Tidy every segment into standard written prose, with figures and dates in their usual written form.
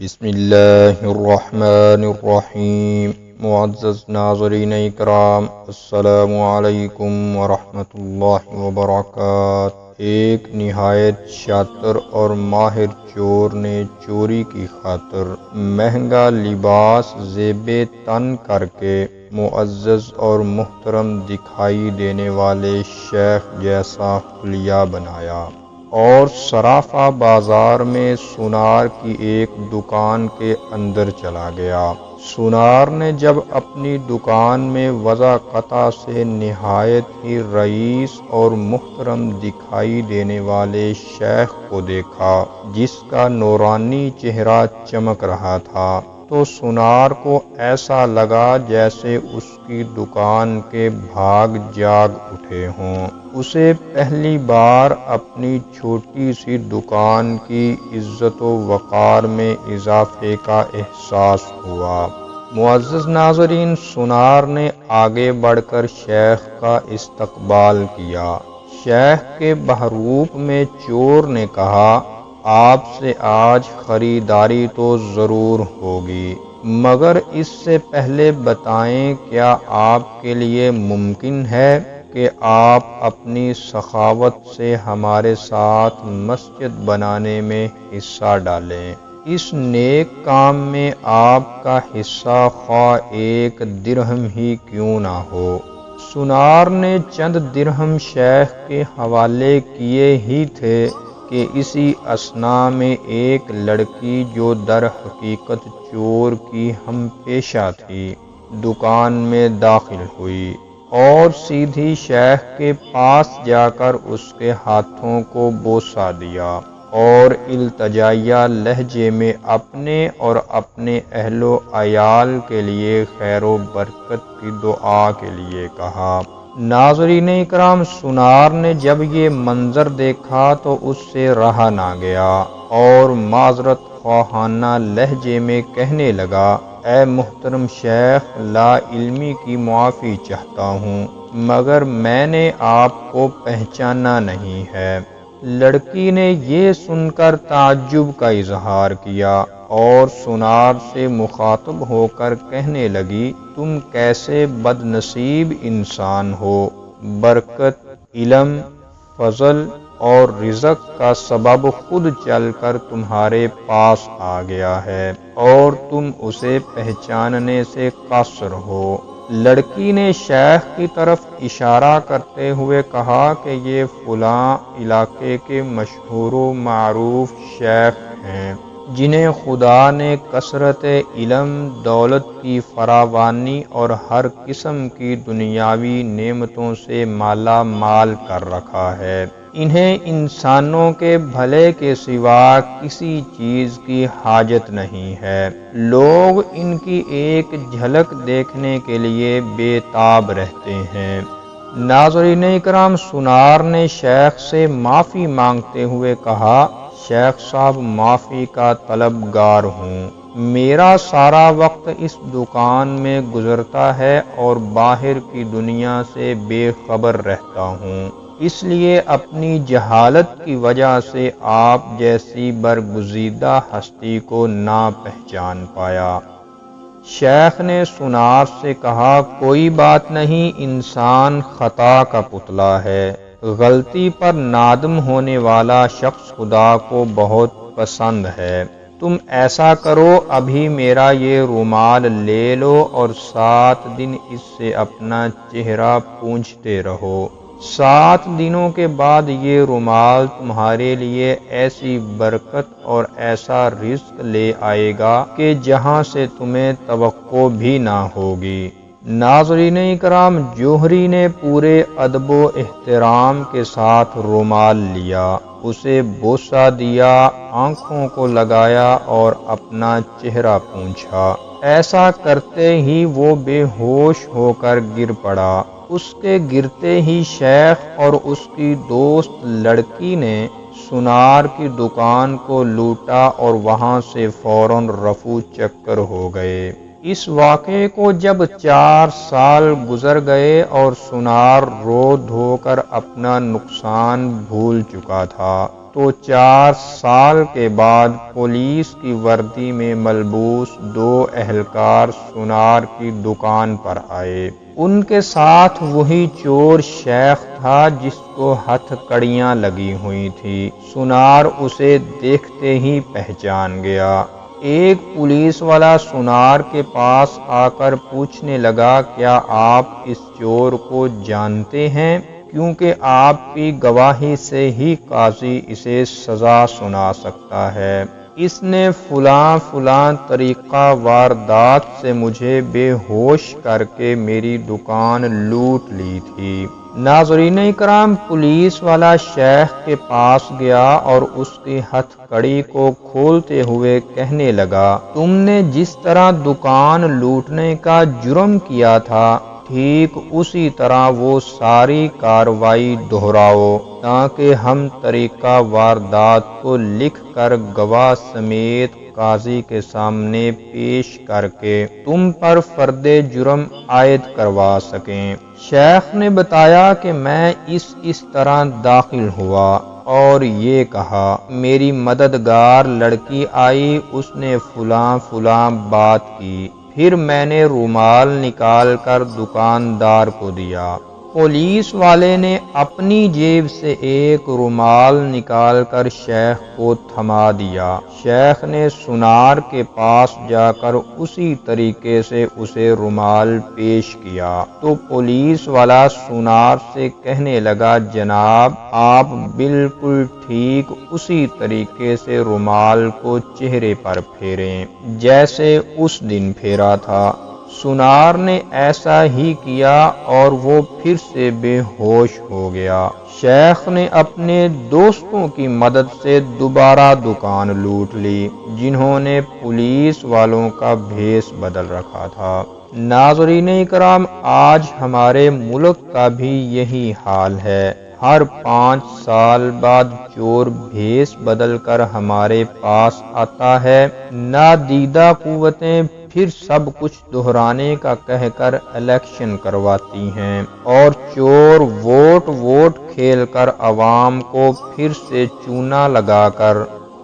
بسم اللہ الرحمن الرحیم۔ معزز ناظرین اکرام، السلام علیکم ورحمۃ اللہ وبرکاتہ۔ ایک نہایت شاطر اور ماہر چور نے چوری کی خاطر مہنگا لباس زیب تن کر کے معزز اور محترم دکھائی دینے والے شیخ جیسا حلیہ بنایا اور صرافہ بازار میں سونار کی ایک دکان کے اندر چلا گیا۔ سونار نے جب اپنی دکان میں وضع قطع سے نہایت ہی رئیس اور محترم دکھائی دینے والے شیخ کو دیکھا جس کا نورانی چہرہ چمک رہا تھا، تو سونار کو ایسا لگا جیسے اس کی دکان کے بھاگ جاگ اٹھے ہوں۔ اسے پہلی بار اپنی چھوٹی سی دکان کی عزت و وقار میں اضافے کا احساس ہوا۔ معزز ناظرین، سونار نے آگے بڑھ کر شیخ کا استقبال کیا۔ شیخ کے بحروپ میں چور نے کہا، آپ سے آج خریداری تو ضرور ہوگی، مگر اس سے پہلے بتائیں کیا آپ کے لیے ممکن ہے کہ آپ اپنی سخاوت سے ہمارے ساتھ مسجد بنانے میں حصہ ڈالیں؟ اس نیک کام میں آپ کا حصہ خواہ ایک درہم ہی کیوں نہ ہو۔ سونار نے چند درہم شیخ کے حوالے کیے ہی تھے کہ اسی اثناء میں ایک لڑکی جو در حقیقت چور کی ہم پیشہ تھی، دکان میں داخل ہوئی اور سیدھی شیخ کے پاس جا کر اس کے ہاتھوں کو بوسہ دیا اور التجائیہ لہجے میں اپنے اور اپنے اہل و عیال کے لیے خیر و برکت کی دعا کے لیے کہا۔ ناظرین اکرام، سونار نے جب یہ منظر دیکھا تو اس سے رہا نہ گیا اور معذرت خواہانہ لہجے میں کہنے لگا، اے محترم شیخ، لا علمی کی معافی چاہتا ہوں، مگر میں نے آپ کو پہچانا نہیں ہے۔ لڑکی نے یہ سن کر تعجب کا اظہار کیا اور سونار سے مخاطب ہو کر کہنے لگی، تم کیسے بد نصیب انسان ہو، برکت، علم، فضل اور رزق کا سبب خود چل کر تمہارے پاس آ گیا ہے اور تم اسے پہچاننے سے قاصر ہو۔ لڑکی نے شیخ کی طرف اشارہ کرتے ہوئے کہا کہ یہ فلاں علاقے کے مشہور و معروف شیخ ہیں جنہیں خدا نے کثرت علم، دولت کی فراوانی اور ہر قسم کی دنیاوی نعمتوں سے مالا مال کر رکھا ہے۔ انہیں انسانوں کے بھلے کے سوا کسی چیز کی حاجت نہیں ہے۔ لوگ ان کی ایک جھلک دیکھنے کے لیے بے تاب رہتے ہیں۔ ناظرین اکرام، سونار نے شیخ سے معافی مانگتے ہوئے کہا، شیخ صاحب، معافی کا طلبگار ہوں، میرا سارا وقت اس دکان میں گزرتا ہے اور باہر کی دنیا سے بے خبر رہتا ہوں، اس لیے اپنی جہالت کی وجہ سے آپ جیسی برگزیدہ ہستی کو نہ پہچان پایا۔ شیخ نے سونار سے کہا، کوئی بات نہیں، انسان خطا کا پتلا ہے، غلطی پر نادم ہونے والا شخص خدا کو بہت پسند ہے۔ تم ایسا کرو، ابھی میرا یہ رومال لے لو اور 7 دن اس سے اپنا چہرہ پونچھتے رہو۔ 7 دنوں کے بعد یہ رومال تمہارے لیے ایسی برکت اور ایسا رزق لے آئے گا کہ جہاں سے تمہیں توقع بھی نہ ہوگی۔ ناظرین اکرام، جوہری نے پورے ادب و احترام کے ساتھ رومال لیا، اسے بوسہ دیا، آنکھوں کو لگایا اور اپنا چہرہ پونچھا۔ ایسا کرتے ہی وہ بے ہوش ہو کر گر پڑا۔ اس کے گرتے ہی شیخ اور اس کی دوست لڑکی نے سونار کی دکان کو لوٹا اور وہاں سے فوراً رفو چکر ہو گئے۔ اس واقعے کو جب 4 سال گزر گئے اور سونار رو دھو کر اپنا نقصان بھول چکا تھا تو 4 سال کے بعد پولیس کی وردی میں ملبوس 2 اہلکار سونار کی دکان پر آئے۔ ان کے ساتھ وہی چور شیخ تھا جس کو ہتھ کڑیاں لگی ہوئی تھی۔ سونار اسے دیکھتے ہی پہچان گیا۔ ایک پولیس والا سونار کے پاس آ کر پوچھنے لگا، کیا آپ اس چور کو جانتے ہیں؟ کیونکہ آپ کی گواہی سے ہی قاضی اسے سزا سنا سکتا ہے۔ اس نے فلاں طریقہ واردات سے مجھے بے ہوش کر کے میری دکان لوٹ لی تھی۔ ناظرین اکرام، پولیس والا شیخ کے پاس گیا اور اس کی ہتھ کڑی کو کھولتے ہوئے کہنے لگا، تم نے جس طرح دکان لوٹنے کا جرم کیا تھا ٹھیک اسی طرح وہ ساری کارروائی دہراؤ تاکہ ہم طریقہ واردات کو لکھ کر گواہ سمیت قاضی کے سامنے پیش کر کے تم پر فرد جرم عائد کروا سکیں۔ شیخ نے بتایا کہ میں اس طرح داخل ہوا اور یہ کہا، میری مددگار لڑکی آئی، اس نے فلاں بات کی، پھر میں نے رومال نکال کر دکاندار کو دیا۔ پولیس والے نے اپنی جیب سے ایک رومال نکال کر شیخ کو تھما دیا۔ شیخ نے سونار کے پاس جا کر اسی طریقے سے اسے رومال پیش کیا تو پولیس والا سونار سے کہنے لگا، جناب آپ بالکل ٹھیک اسی طریقے سے رومال کو چہرے پر پھیریں جیسے اس دن پھیرا تھا۔ سونار نے ایسا ہی کیا اور وہ پھر سے بے ہوش ہو گیا۔ شیخ نے اپنے دوستوں کی مدد سے دوبارہ دکان لوٹ لی جنہوں نے پولیس والوں کا بھیس بدل رکھا تھا۔ ناظرین اکرام، آج ہمارے ملک کا بھی یہی حال ہے۔ ہر 5 سال بعد چور بھیس بدل کر ہمارے پاس آتا ہے۔ نادیدہ قوتیں پھر سب کچھ دہرانے کا کہہ کر الیکشن کرواتی ہیں اور چور ووٹ کھیل کر عوام کو پھر سے چونا لگا کر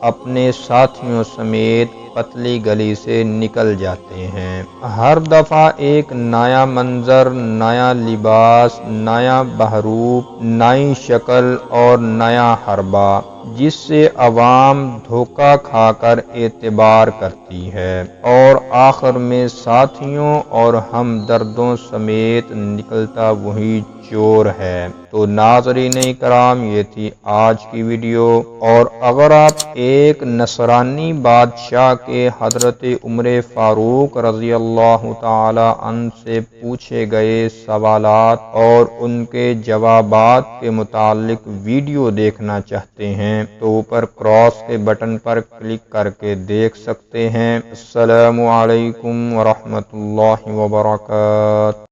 اپنے ساتھیوں سمیت پتلی گلی سے نکل جاتے ہیں۔ ہر دفعہ ایک نیا منظر، نیا لباس، نیا بحروپ، نئی شکل اور نیا حربہ جس سے عوام دھوکہ کھا کر اعتبار کرتی ہے اور آخر میں ساتھیوں اور ہمدردوں سمیت نکلتا وہی چور ہے۔ تو ناظرین اکرام، یہ تھی آج کی ویڈیو، اور اگر آپ ایک نصرانی بادشاہ کے حضرت عمر فاروق رضی اللہ تعالی عنہ سے پوچھے گئے سوالات اور ان کے جوابات کے متعلق ویڈیو دیکھنا چاہتے ہیں تو اوپر کراس کے بٹن پر کلک کر کے دیکھ سکتے ہیں۔ السلام علیکم ورحمۃ اللہ وبرکاتہ۔